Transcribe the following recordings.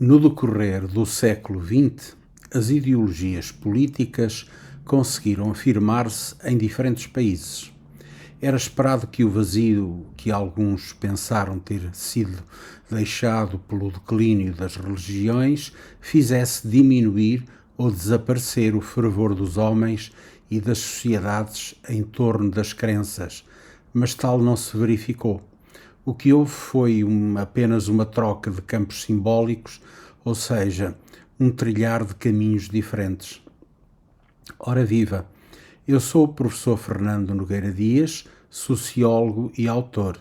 No decorrer do século XX, as ideologias políticas conseguiram afirmar-se em diferentes países. Era esperado que o vazio que alguns pensaram ter sido deixado pelo declínio das religiões fizesse diminuir ou desaparecer o fervor dos homens e das sociedades em torno das crenças, mas tal não se verificou. O que houve foi apenas uma troca de campos simbólicos, ou seja, um trilhar de caminhos diferentes. Ora viva! Eu sou o professor Fernando Nogueira Dias, sociólogo e autor,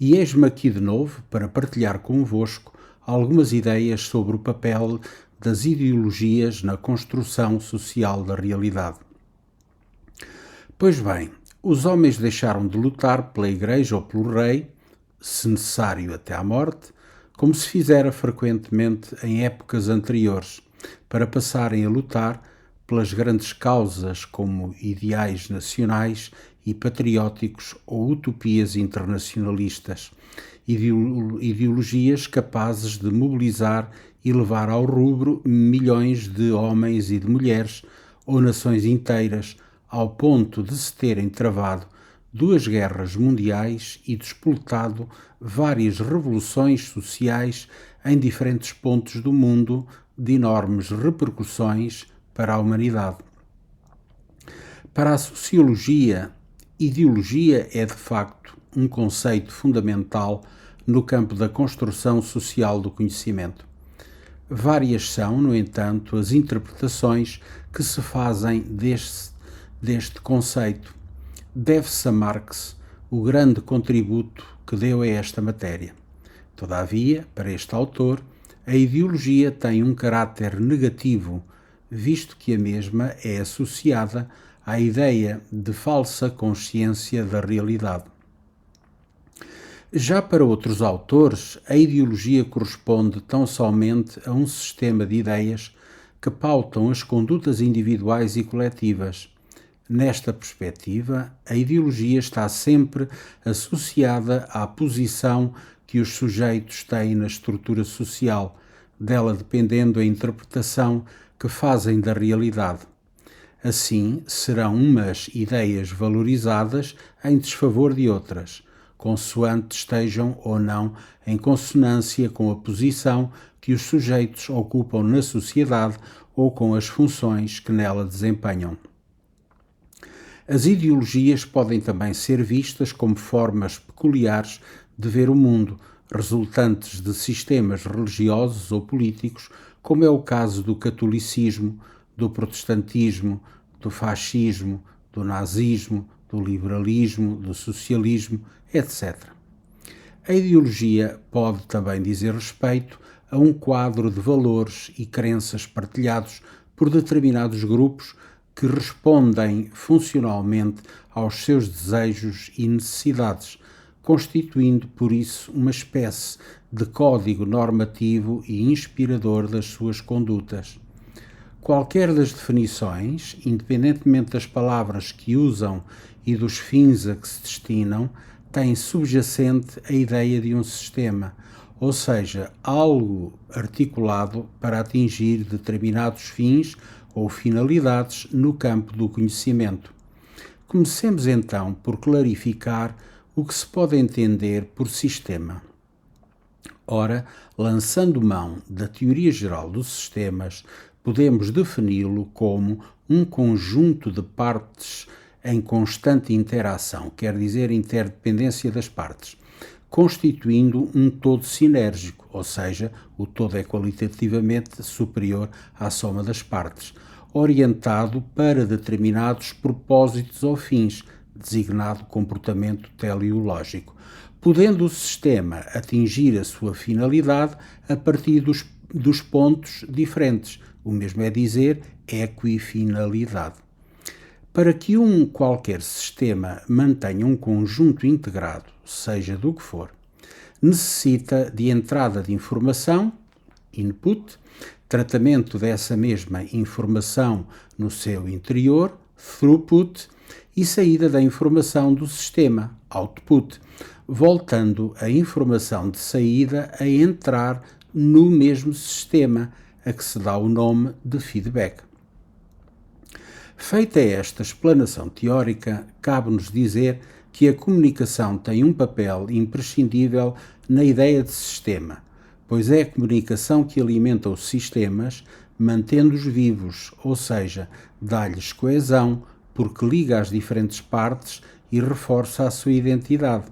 e eis-me aqui de novo para partilhar convosco algumas ideias sobre o papel das ideologias na construção social da realidade. Pois bem, os homens deixaram de lutar pela Igreja ou pelo Rei, se necessário até à morte, como se fizera frequentemente em épocas anteriores, para passarem a lutar pelas grandes causas como ideais nacionais e patrióticos ou utopias internacionalistas, ideologias capazes de mobilizar e levar ao rubro milhões de homens e de mulheres ou nações inteiras, ao ponto de se terem travado 2 guerras mundiais e despoletado várias revoluções sociais em diferentes pontos do mundo de enormes repercussões para a humanidade. Para a sociologia, ideologia é de facto um conceito fundamental no campo da construção social do conhecimento. Várias são, no entanto, as interpretações que se fazem deste conceito. Deve-se a Marx o grande contributo que deu a esta matéria. Todavia, para este autor, a ideologia tem um caráter negativo, visto que a mesma é associada à ideia de falsa consciência da realidade. Já para outros autores, a ideologia corresponde tão somente a um sistema de ideias que pautam as condutas individuais e coletivas. Nesta perspectiva, a ideologia está sempre associada à posição que os sujeitos têm na estrutura social, dela dependendo a interpretação que fazem da realidade. Assim, serão umas ideias valorizadas em desfavor de outras, consoante estejam ou não em consonância com a posição que os sujeitos ocupam na sociedade ou com as funções que nela desempenham. As ideologias podem também ser vistas como formas peculiares de ver o mundo, resultantes de sistemas religiosos ou políticos, como é o caso do catolicismo, do protestantismo, do fascismo, do nazismo, do liberalismo, do socialismo, etc. A ideologia pode também dizer respeito a um quadro de valores e crenças partilhados por determinados grupos que respondem funcionalmente aos seus desejos e necessidades, constituindo por isso uma espécie de código normativo e inspirador das suas condutas. Qualquer das definições, independentemente das palavras que usam e dos fins a que se destinam, tem subjacente a ideia de um sistema, ou seja, algo articulado para atingir determinados fins ou finalidades no campo do conhecimento. Comecemos então por clarificar o que se pode entender por sistema. Ora, lançando mão da teoria geral dos sistemas, podemos defini-lo como um conjunto de partes em constante interação, quer dizer, interdependência das partes, constituindo um todo sinérgico, ou seja, o todo é qualitativamente superior à soma das partes, orientado para determinados propósitos ou fins, designado comportamento teleológico, podendo o sistema atingir a sua finalidade a partir dos pontos diferentes, o mesmo é dizer, equifinalidade. Para que um qualquer sistema mantenha um conjunto integrado, seja do que for, necessita de entrada de informação, input, tratamento dessa mesma informação no seu interior, throughput, e saída da informação do sistema, output, voltando a informação de saída a entrar no mesmo sistema a que se dá o nome de feedback. Feita esta explanação teórica, cabe-nos dizer que a comunicação tem um papel imprescindível na ideia de sistema, pois é a comunicação que alimenta os sistemas, mantendo-os vivos, ou seja, dá-lhes coesão, porque liga as diferentes partes e reforça a sua identidade.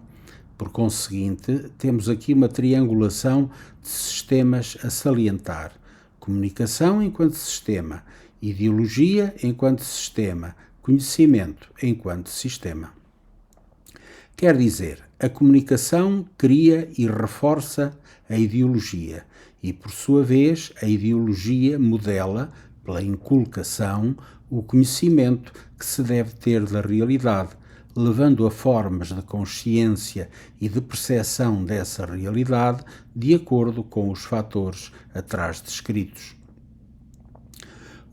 Por conseguinte, temos aqui uma triangulação de sistemas a salientar: comunicação enquanto sistema, ideologia enquanto sistema, conhecimento enquanto sistema. Quer dizer, a comunicação cria e reforça a ideologia e, por sua vez, a ideologia modela, pela inculcação, o conhecimento que se deve ter da realidade, levando a formas de consciência e de percepção dessa realidade de acordo com os fatores atrás descritos.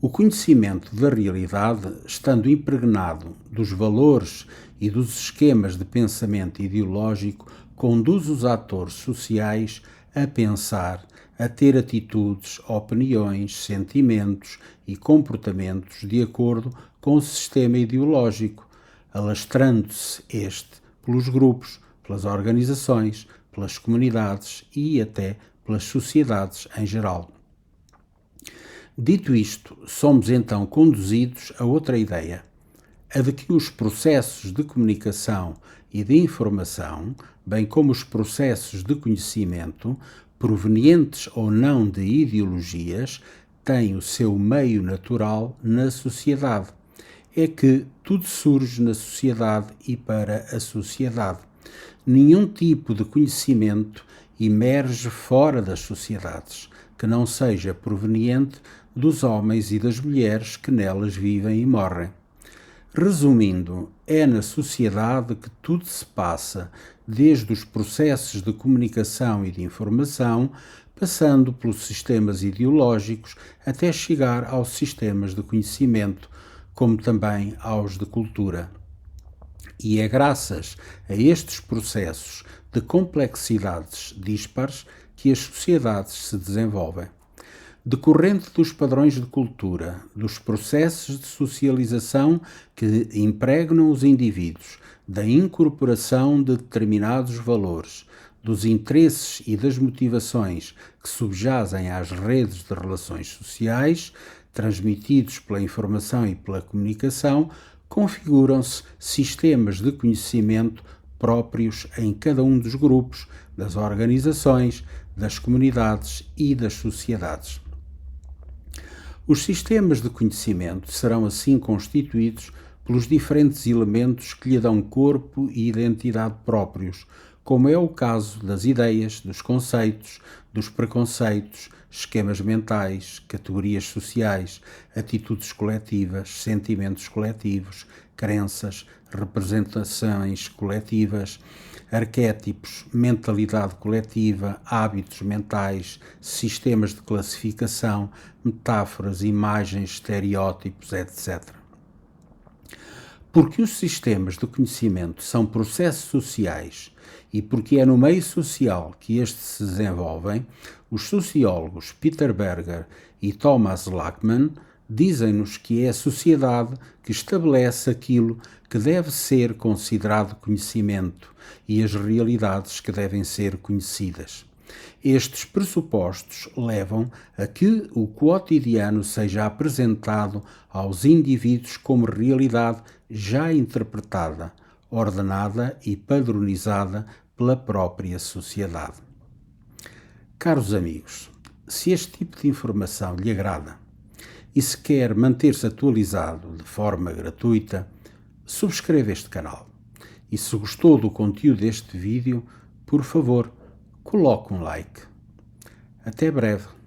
O conhecimento da realidade, estando impregnado dos valores e dos esquemas de pensamento ideológico, conduz os atores sociais a pensar, a ter atitudes, opiniões, sentimentos e comportamentos de acordo com o sistema ideológico, alastrando-se este pelos grupos, pelas organizações, pelas comunidades e até pelas sociedades em geral. Dito isto, somos então conduzidos a outra ideia, a de que os processos de comunicação e de informação, bem como os processos de conhecimento, provenientes ou não de ideologias, têm o seu meio natural na sociedade. É que tudo surge na sociedade e para a sociedade. Nenhum tipo de conhecimento emerge fora das sociedades, que não seja proveniente dos homens e das mulheres que nelas vivem e morrem. Resumindo, é na sociedade que tudo se passa, desde os processos de comunicação e de informação, passando pelos sistemas ideológicos até chegar aos sistemas de conhecimento, como também aos de cultura. E é graças a estes processos de complexidades dispares que as sociedades se desenvolvem. Decorrente dos padrões de cultura, dos processos de socialização que impregnam os indivíduos, da incorporação de determinados valores, dos interesses e das motivações que subjazem às redes de relações sociais, transmitidos pela informação e pela comunicação, configuram-se sistemas de conhecimento próprios em cada um dos grupos, das organizações, das comunidades e das sociedades. Os sistemas de conhecimento serão assim constituídos pelos diferentes elementos que lhe dão corpo e identidade próprios, como é o caso das ideias, dos conceitos, dos preconceitos, esquemas mentais, categorias sociais, atitudes coletivas, sentimentos coletivos, crenças, representações coletivas, arquétipos, mentalidade coletiva, hábitos mentais, sistemas de classificação, metáforas, imagens, estereótipos, etc. Porque os sistemas de conhecimento são processos sociais e porque é no meio social que estes se desenvolvem, os sociólogos Peter Berger e Thomas Lackman dizem-nos que é a sociedade que estabelece aquilo que deve ser considerado conhecimento e as realidades que devem ser conhecidas. Estes pressupostos levam a que o quotidiano seja apresentado aos indivíduos como realidade já interpretada, ordenada e padronizada pela própria sociedade. Caros amigos, se este tipo de informação lhe agrada e se quer manter-se atualizado de forma gratuita, subscreva este canal. E se gostou do conteúdo deste vídeo, por favor, coloque um like. Até breve.